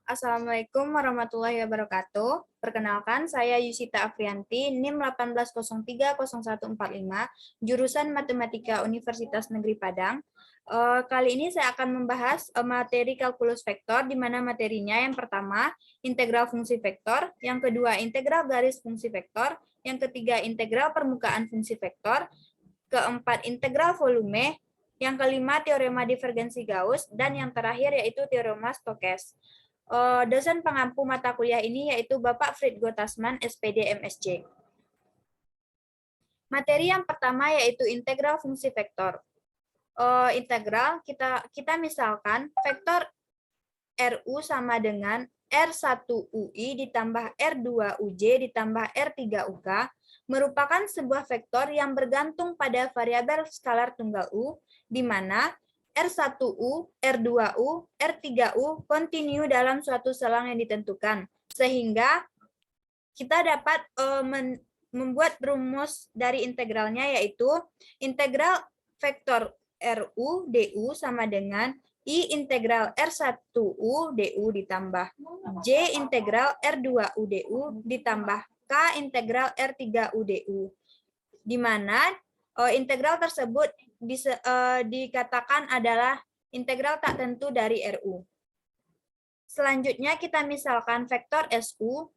Assalamualaikum warahmatullahi wabarakatuh. Perkenalkan, saya Yusita Afrianti, NIM 18030145, jurusan Matematika Universitas Negeri Padang. Kali ini saya akan membahas materi kalkulus vektor, di mana materinya yang pertama, integral fungsi vektor, yang kedua, integral garis fungsi vektor, yang ketiga, integral permukaan fungsi vektor, keempat, integral volume, yang kelima, teorema divergensi Gauss, dan yang terakhir yaitu teorema Stokes. Dosen pengampu mata kuliah ini yaitu Bapak Fritgo Tasman, SPD MSc. Materi yang pertama yaitu integral fungsi vektor. Integral kita misalkan vektor RU sama dengan R1UI ditambah R2UJ ditambah R3UK merupakan sebuah vektor yang bergantung pada variabel skalar tunggal U, di mana R1U, R2U, R3U kontinu dalam suatu selang yang ditentukan. Sehingga kita dapat membuat rumus dari integralnya, yaitu integral vektor RU DU sama dengan I integral R1U DU ditambah J integral R2U DU ditambah K integral R3U DU. Di mana integral tersebut dikatakan adalah integral tak tentu dari RU. Selanjutnya kita misalkan vektor SU,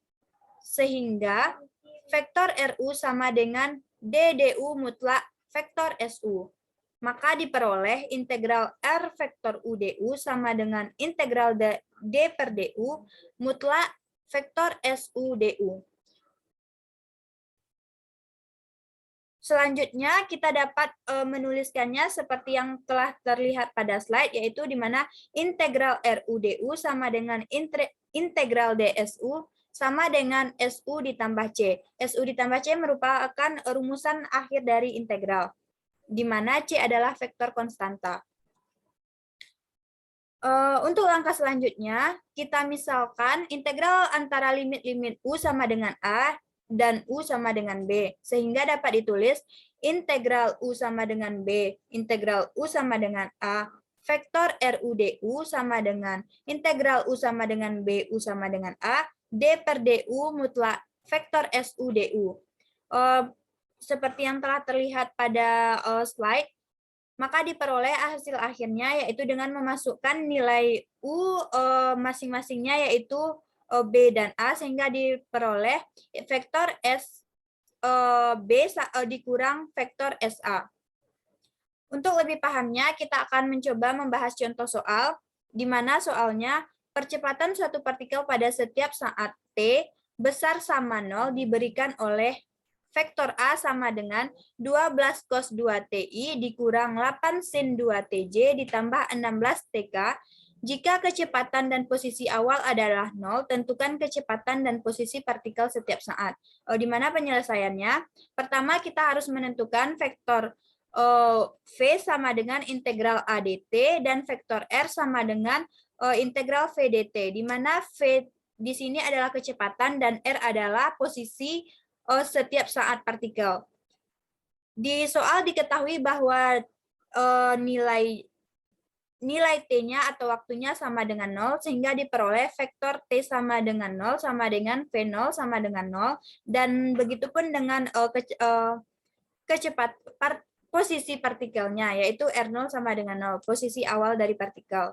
sehingga vektor RU sama dengan DDU mutlak vektor SU. Maka diperoleh integral R vektor UDU sama dengan integral D per DU mutlak vektor SU DU. Selanjutnya kita dapat menuliskannya seperti yang telah terlihat pada slide, yaitu di mana integral RUDU sama dengan integral DSU sama dengan SU ditambah C. SU ditambah C merupakan rumusan akhir dari integral, di mana C adalah vektor konstanta. Untuk langkah selanjutnya, kita misalkan integral antara limit-limit U sama dengan A dan U sama dengan B, sehingga dapat ditulis integral U sama dengan B, integral U sama dengan A, vektor RUDU sama dengan integral U sama dengan B, U sama dengan A, D per DU mutlak vektor SUDU. Seperti yang telah terlihat pada slide, maka diperoleh hasil akhirnya yaitu dengan memasukkan nilai U masing-masingnya yaitu B dan A, sehingga diperoleh vektor S B dikurang vektor SA. Untuk lebih pahamnya, kita akan mencoba membahas contoh soal, di mana soalnya percepatan suatu partikel pada setiap saat T besar sama 0 diberikan oleh vektor A sama dengan 12 cos 2 TI dikurang 8 sin 2 TJ ditambah 16 TK. Jika kecepatan dan posisi awal adalah 0, tentukan kecepatan dan posisi partikel setiap saat. Di mana penyelesaiannya? Pertama, kita harus menentukan vektor V sama dengan integral ADT dan vektor R sama dengan integral VDT, di mana V di sini adalah kecepatan dan R adalah posisi setiap saat partikel. Di soal diketahui bahwa nilai T-nya atau waktunya sama dengan 0, sehingga diperoleh vektor T sama dengan 0 sama dengan V0 sama dengan 0, dan begitupun dengan posisi partikelnya, yaitu R0 sama dengan 0, posisi awal dari partikel.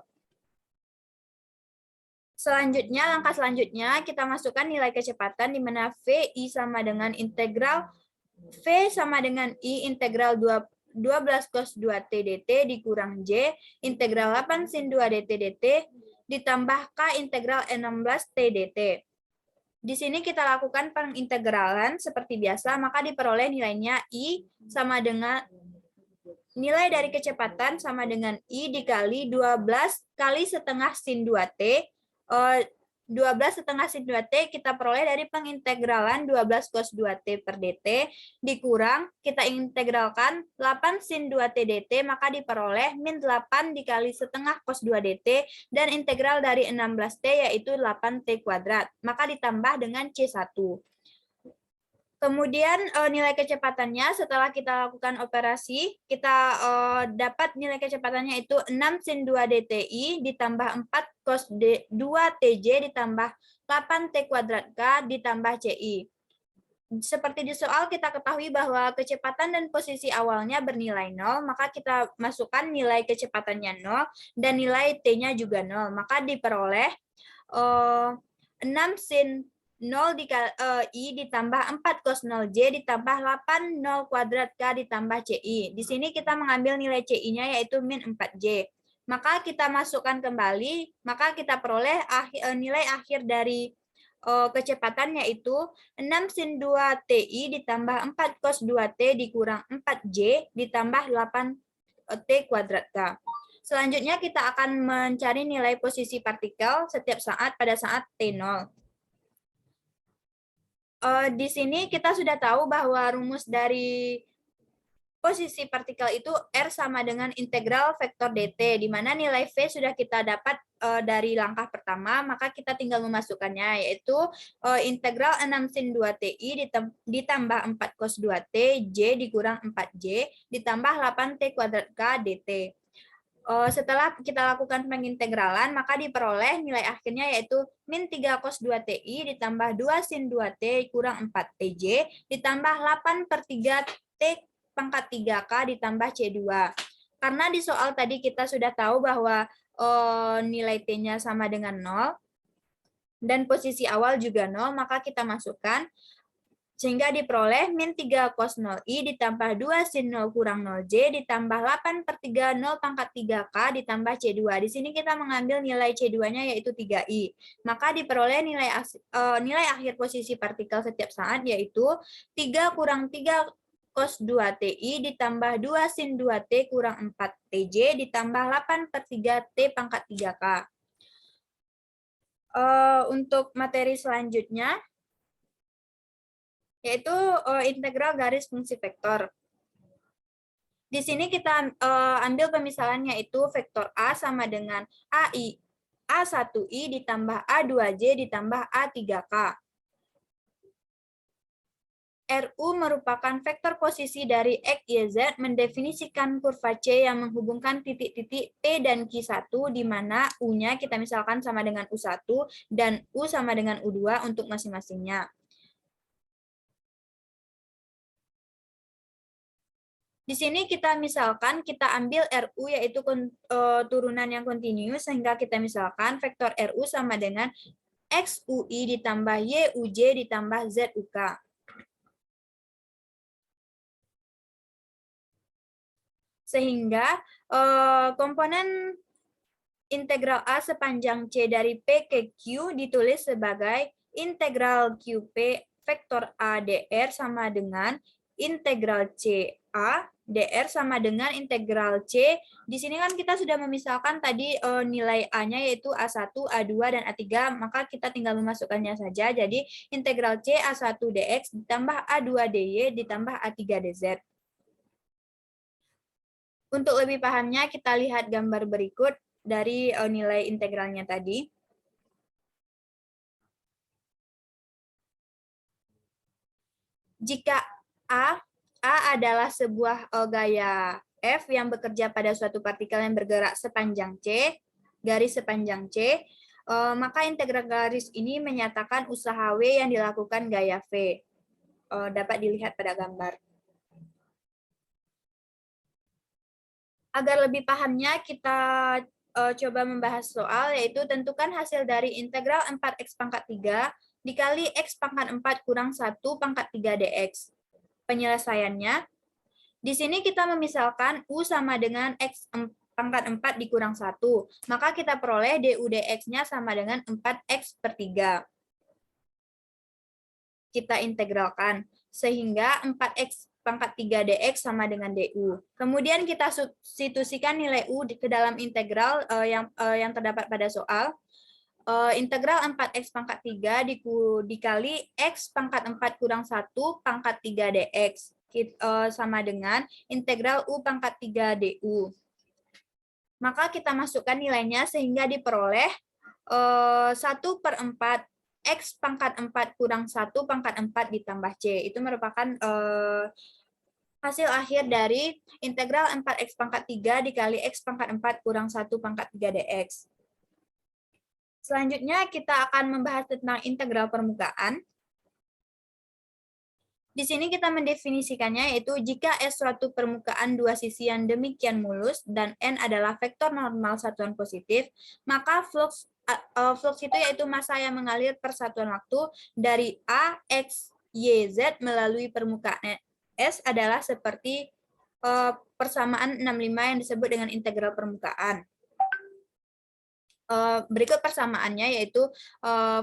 Selanjutnya, langkah selanjutnya kita masukkan nilai kecepatan, di mana VI sama dengan integral V sama dengan I integral 12 cos 2 T dt dikurang J integral 8 sin 2 dt dt ditambah K integral 16 T dt. Di sini kita lakukan pengintegralan seperti biasa, maka diperoleh nilainya I sama dengan nilai dari kecepatan sama dengan I dikali 12 kali setengah sin 2T. 12 setengah sin 2T kita peroleh dari pengintegralan 12 cos 2T per dt dikurang, kita integralkan 8 sin 2T dt, maka diperoleh min 8 dikali setengah cos 2 dt, dan integral dari 16T yaitu 8T kuadrat, maka ditambah dengan C1. Kemudian nilai kecepatannya setelah kita lakukan operasi, kita dapat nilai kecepatannya itu 6 sin 2 DTI ditambah 4 cos 2 TJ ditambah 8 T kuadrat K ditambah CI. Seperti di soal kita ketahui bahwa kecepatan dan posisi awalnya bernilai 0, maka kita masukkan nilai kecepatannya 0 dan nilai T-nya juga 0. Maka diperoleh 6 sin 0 I ditambah 4 cos 0J ditambah 8 0 kuadrat K ditambah CI. Di sini kita mengambil nilai CI-nya yaitu min 4J. Maka kita masukkan kembali, maka kita peroleh nilai akhir dari kecepatan yaitu 6 sin 2 TI ditambah 4 cos 2T dikurang 4J ditambah 8 T kuadrat K. Selanjutnya kita akan mencari nilai posisi partikel setiap saat pada saat T0. Di sini kita sudah tahu bahwa rumus dari posisi partikel itu R sama dengan integral vektor dt, di mana nilai V sudah kita dapat dari langkah pertama, maka kita tinggal memasukkannya, yaitu integral 6 sin 2 TI ditambah 4 cos 2T, J dikurang 4J, ditambah 8 T kuadrat K dt. Setelah kita lakukan pengintegralan, maka diperoleh nilai akhirnya yaitu min 3 cos 2 TI ditambah 2 sin 2 T kurang 4 TJ ditambah 8 per 3 T pangkat 3K ditambah C2. Karena di soal tadi kita sudah tahu bahwa nilai T-nya sama dengan 0 dan posisi awal juga 0, maka kita masukkan sehingga diperoleh min 3 cos 0i ditambah 2 sin 0 kurang 0j ditambah 8 per 3 0 pangkat 3k ditambah c2. Di sini kita mengambil nilai c2-nya yaitu 3i. Maka diperoleh nilai akhir posisi partikel setiap saat yaitu 3 kurang 3 cos 2ti ditambah 2 sin 2t kurang 4tj ditambah 8 per 3t pangkat 3k. Untuk materi selanjutnya yaitu integral garis fungsi vektor. Di sini kita ambil pemisalannya itu vektor A sama dengan A1i ditambah A2j ditambah A3k. RU merupakan vektor posisi dari X, Y, Z mendefinisikan kurva C yang menghubungkan titik-titik P dan Q1 di mana U-nya kita misalkan sama dengan U1 dan U sama dengan U2 untuk masing-masingnya. Di sini kita misalkan kita ambil RU yaitu turunan yang kontinu sehingga kita misalkan vektor RU sama dengan XUI ditambah YUJ ditambah ZUK. Sehingga komponen integral A sepanjang C dari P ke Q ditulis sebagai integral QP vektor A dr sama dengan integral CA dr sama dengan integral C. Di sini kan kita sudah memisahkan tadi nilai A-nya yaitu A1, A2, dan A3, maka kita tinggal memasukkannya saja. Jadi integral C A1 dx ditambah A2 dy ditambah A3 dz. Untuk lebih pahamnya kita lihat gambar berikut dari nilai integralnya tadi. Jika A adalah sebuah gaya F yang bekerja pada suatu partikel yang bergerak sepanjang C, garis sepanjang C, maka integral garis ini menyatakan usaha W yang dilakukan gaya V. Dapat dilihat pada gambar. Agar lebih pahamnya, kita coba membahas soal, yaitu tentukan hasil dari integral 4x pangkat 3 dikali x pangkat 4 kurang 1 pangkat 3 dx. Penyelesaiannya, di sini kita memisalkan U sama dengan X pangkat 4 dikurang 1. Maka kita peroleh DU dx-nya sama dengan 4X per 3. Kita integralkan. Sehingga 4X pangkat 3 dx sama dengan DU. Kemudian kita substitusikan nilai U ke dalam integral yang terdapat pada soal. Integral 4x pangkat 3 dikali x pangkat 4 kurang 1 pangkat 3 dx sama dengan integral U pangkat 3 du. Maka kita masukkan nilainya sehingga diperoleh 1/4 X pangkat 4 kurang 1 pangkat 4 ditambah C. Itu merupakan hasil akhir dari integral 4X pangkat 3 dikali X pangkat 4 kurang 1 pangkat 3 dx. Selanjutnya kita akan membahas tentang integral permukaan. Di sini kita mendefinisikannya yaitu jika S suatu permukaan dua sisi yang demikian mulus dan N adalah vektor normal satuan positif, maka flux itu yaitu massa yang mengalir per satuan waktu dari A, X, Y, Z melalui permukaan S adalah seperti persamaan 65 yang disebut dengan integral permukaan. Berikut persamaannya yaitu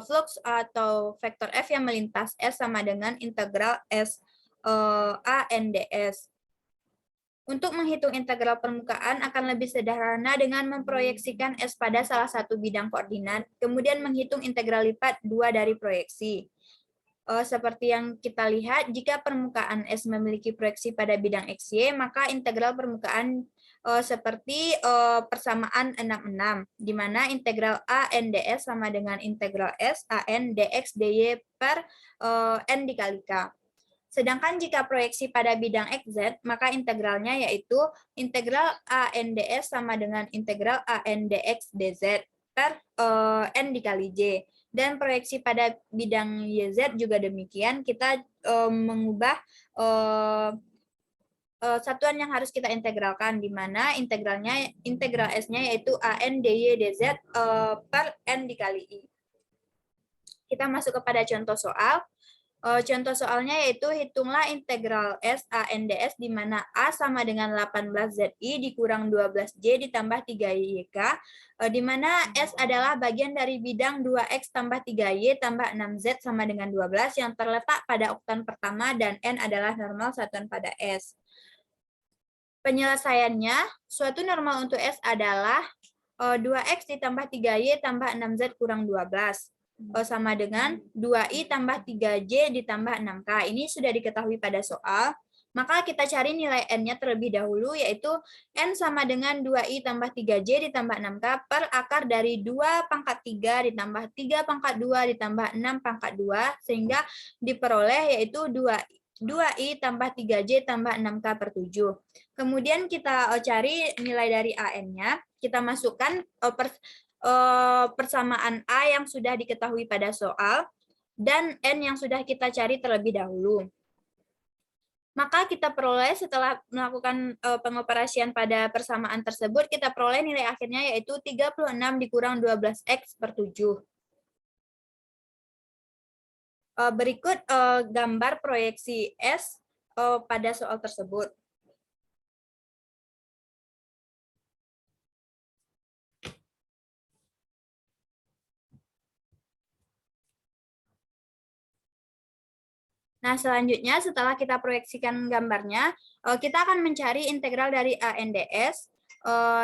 flux atau vektor F yang melintas S sama dengan integral S A N ds. Untuk menghitung integral permukaan akan lebih sederhana dengan memproyeksikan S pada salah satu bidang koordinat, kemudian menghitung integral lipat 2 dari proyeksi. Seperti yang kita lihat, jika permukaan S memiliki proyeksi pada bidang XY, maka integral permukaan seperti persamaan 66, di mana integral A N ds sama dengan integral S A N dx dy per N dikali K. Sedangkan jika proyeksi pada bidang XZ, maka integralnya yaitu integral A N ds sama dengan integral A N dx dz per N dikali J. Dan proyeksi pada bidang YZ juga demikian, kita mengubah satuan yang harus kita integralkan, di mana integral S-nya yaitu AN DY DZ per N dikali I. Kita masuk kepada contoh soal. Contoh soalnya yaitu hitunglah integral S AN ds di mana A sama dengan 18ZI dikurang 12J ditambah 3YK, di mana S adalah bagian dari bidang 2X tambah 3Y tambah 6Z sama dengan 12 yang terletak pada oktan pertama dan N adalah normal satuan pada S. Penyelesaiannya, suatu normal untuk S adalah 2X ditambah 3Y tambah 6Z kurang 12. Sama dengan 2I tambah 3J ditambah 6K. Ini sudah diketahui pada soal. Maka kita cari nilai N-nya terlebih dahulu, yaitu N sama dengan 2I tambah 3J ditambah 6K per akar dari 2 pangkat 3 ditambah 3 pangkat 2 ditambah 6 pangkat 2, sehingga diperoleh yaitu 2I tambah 3J tambah 6K per 7. Kemudian kita cari nilai dari AN-nya. Kita masukkan persamaan A yang sudah diketahui pada soal dan N yang sudah kita cari terlebih dahulu. Maka kita peroleh setelah melakukan pengoperasian pada persamaan tersebut, kita peroleh nilai akhirnya yaitu 36 dikurang 12X per 7. Berikut gambar proyeksi S pada soal tersebut. Nah, selanjutnya setelah kita proyeksikan gambarnya, kita akan mencari integral dari AN ds,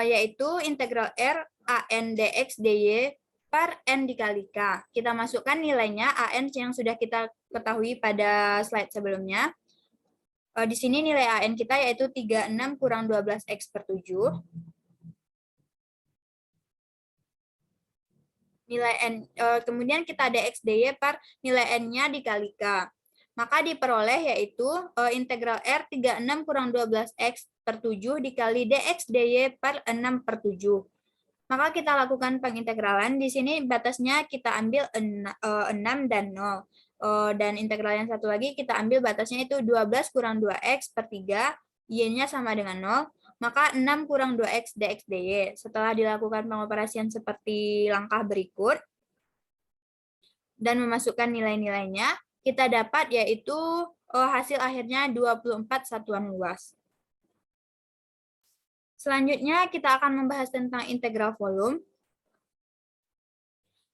yaitu integral R AN dx dy per N dikali K. Kita masukkan nilainya AN yang sudah kita ketahui pada slide sebelumnya. Di sini nilai AN kita yaitu 36 kurang 12X per 7. Nilai N, kemudian kita dx dy per nilai N-nya dikali K. Maka diperoleh yaitu integral R 36 kurang 12X per 7 dikali dx dy per 6 per 7. Maka kita lakukan pengintegralan. Di sini batasnya kita ambil 6 dan 0. Dan integral yang satu lagi kita ambil batasnya itu 12 kurang 2X per 3, Y-nya sama dengan 0. Maka 6 kurang 2X dx dy. Setelah dilakukan pengoperasian seperti langkah berikut dan memasukkan nilai-nilainya, kita dapat yaitu hasil akhirnya 24 satuan luas. Selanjutnya kita akan membahas tentang integral volume.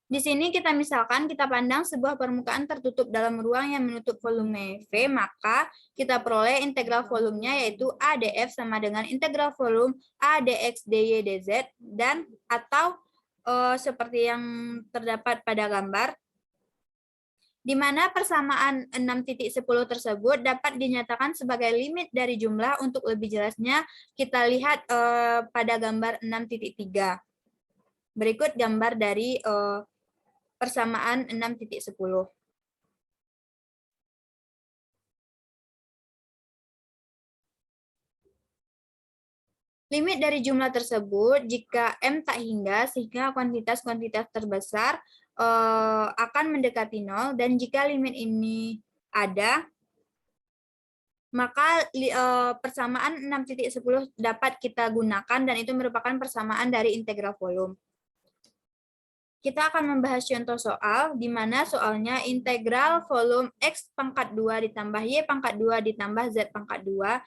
Di sini kita misalkan kita pandang sebuah permukaan tertutup dalam ruang yang menutup volume V, maka kita peroleh integral volumenya yaitu A df sama dengan integral volume A dx dy dz, dan atau seperti yang terdapat pada gambar, di mana persamaan 6.10 tersebut dapat dinyatakan sebagai limit dari jumlah. Untuk lebih jelasnya, kita lihat pada gambar 6.3. Berikut gambar dari persamaan 6.10. Limit dari jumlah tersebut jika M tak hingga sehingga kuantitas-kuantitas terbesar akan mendekati 0, dan jika limit ini ada, maka persamaan 6.10 dapat kita gunakan, dan itu merupakan persamaan dari integral volume. Kita akan membahas contoh soal, di mana soalnya integral volume X pangkat 2 ditambah Y pangkat 2 ditambah Z pangkat 2,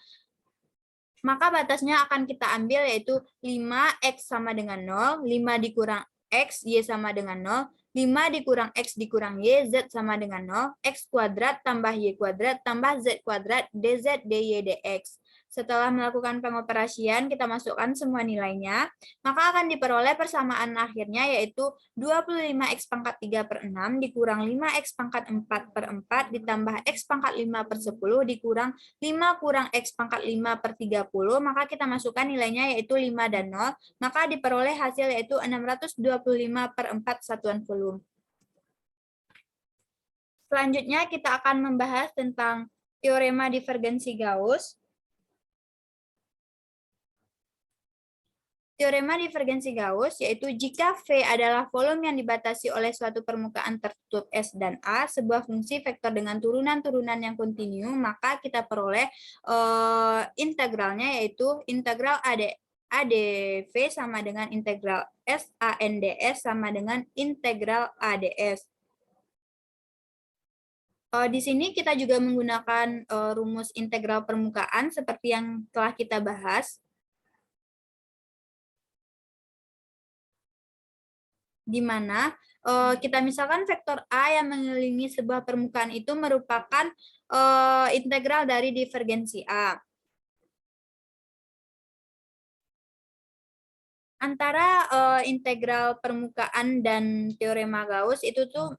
maka batasnya akan kita ambil yaitu 5X sama dengan 0, 5 dikurang X, Y sama dengan 0, 5 dikurang X dikurang Y, Z sama dengan 0, X kuadrat tambah Y kuadrat tambah Z kuadrat, DZ, DY, DX. Setelah melakukan pengoperasian, kita masukkan semua nilainya, maka akan diperoleh persamaan akhirnya yaitu 25X pangkat 3 per 6 dikurang 5X pangkat 4 per 4 ditambah X pangkat 5 per 10 dikurang 5 kurang X pangkat 5 per 30, maka kita masukkan nilainya yaitu 5 dan 0, maka diperoleh hasil yaitu 625 per 4 satuan volume. Selanjutnya kita akan membahas tentang teorema divergensi Gauss. Teorema divergensi Gauss yaitu jika V adalah volume yang dibatasi oleh suatu permukaan tertutup S dan A, sebuah fungsi vektor dengan turunan-turunan yang kontinu, maka kita peroleh integralnya yaitu integral AdV sama dengan integral SANDS sama dengan integral AdS. Di sini kita juga menggunakan rumus integral permukaan seperti yang telah kita bahas, di mana kita misalkan vektor A yang mengelilingi sebuah permukaan itu merupakan integral dari divergensi A. Antara integral permukaan dan teorema Gauss itu tuh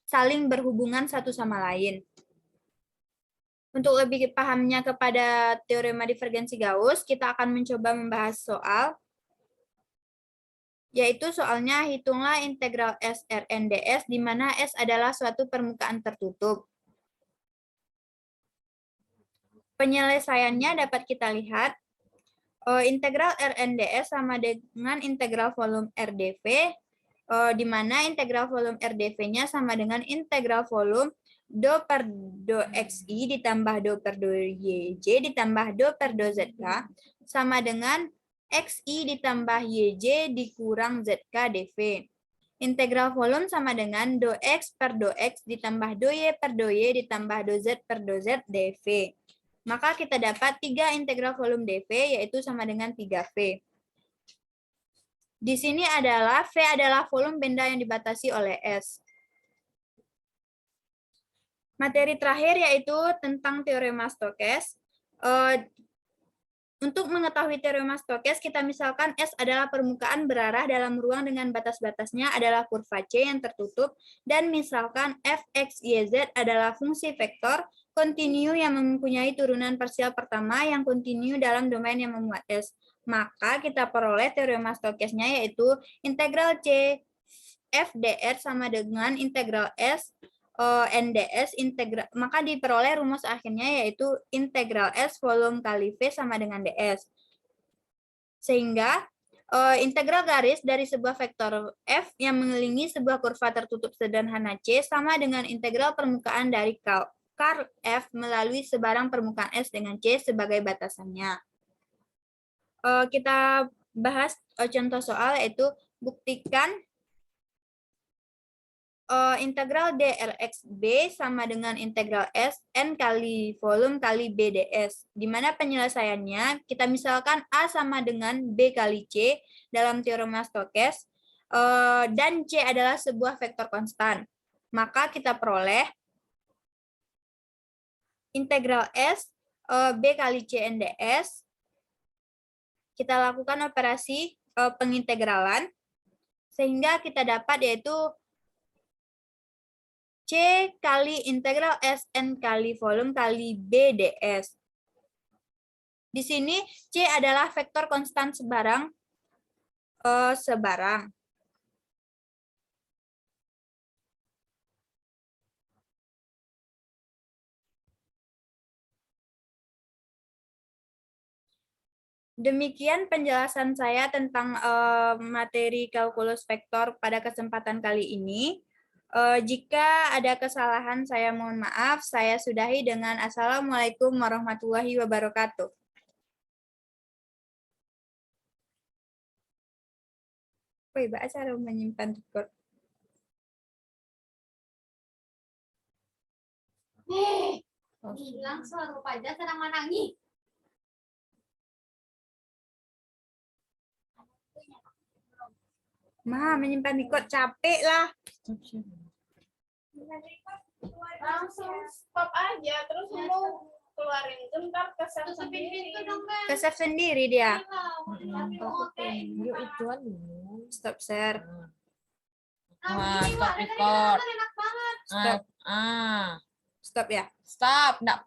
saling berhubungan satu sama lain. Untuk lebih pahamnya kepada teorema divergensi Gauss, kita akan mencoba membahas soal, yaitu soalnya hitunglah integral SRNDS di mana S adalah suatu permukaan tertutup. Penyelesaiannya dapat kita lihat, integral RNDS sama dengan integral volume RdV, di mana integral volume RdV-nya sama dengan integral volume do per do XI ditambah do per do YJ ditambah do per do ZK sama dengan XI ditambah YJ dikurang ZK dV. Integral volume sama dengan do X per do X ditambah do Y per do Y ditambah do Z per do Z dV. Maka kita dapat 3 integral volume dV yaitu sama dengan 3V. Di sini adalah V adalah volume benda yang dibatasi oleh S. Materi terakhir yaitu tentang teorema Stokes. Untuk mengetahui teorema Stokes, kita misalkan S adalah permukaan berarah dalam ruang dengan batas-batasnya adalah kurva C yang tertutup, dan misalkan Fx, YZ adalah fungsi vektor kontinu yang mempunyai turunan parsial pertama yang kontinu dalam domain yang memuat S. Maka kita peroleh teorema Stokesnya yaitu integral C F dr sama dengan integral S NDS integral, maka diperoleh rumus akhirnya yaitu integral S volume kali V sama dengan DS. Sehingga integral garis dari sebuah vektor F yang mengelilingi sebuah kurva tertutup sederhana C sama dengan integral permukaan dari Karl F melalui sebarang permukaan S dengan C sebagai batasannya. Kita bahas contoh soal yaitu buktikan integral drxb sama dengan integral S n kali volume kali B ds. Di mana penyelesaiannya kita misalkan A sama dengan B kali C dalam teorema Stokes, dan C adalah sebuah vektor konstan. Maka kita peroleh integral S B kali C n ds. Kita lakukan operasi pengintegralan sehingga kita dapat yaitu C kali integral Sn kali volume kali B ds. Di sini C adalah vektor konstan sebarang. Demikian penjelasan saya tentang materi kalkulus vektor pada kesempatan kali ini. Jika ada kesalahan, saya mohon maaf. Saya sudahi dengan Assalamualaikum warahmatullahi wabarakatuh. Bagaimana cara menyimpan record? Bilang selalu pada sedang menangis. Menyimpan record capek lah. Langsung stop aja, terus mau keluarin Zoom ntar ke save sendiri. Ke-save sendiri dia. Yuk ituan dulu. Stop share. Nah, stop record. Stop. Ah, Stop ya. stop, enggak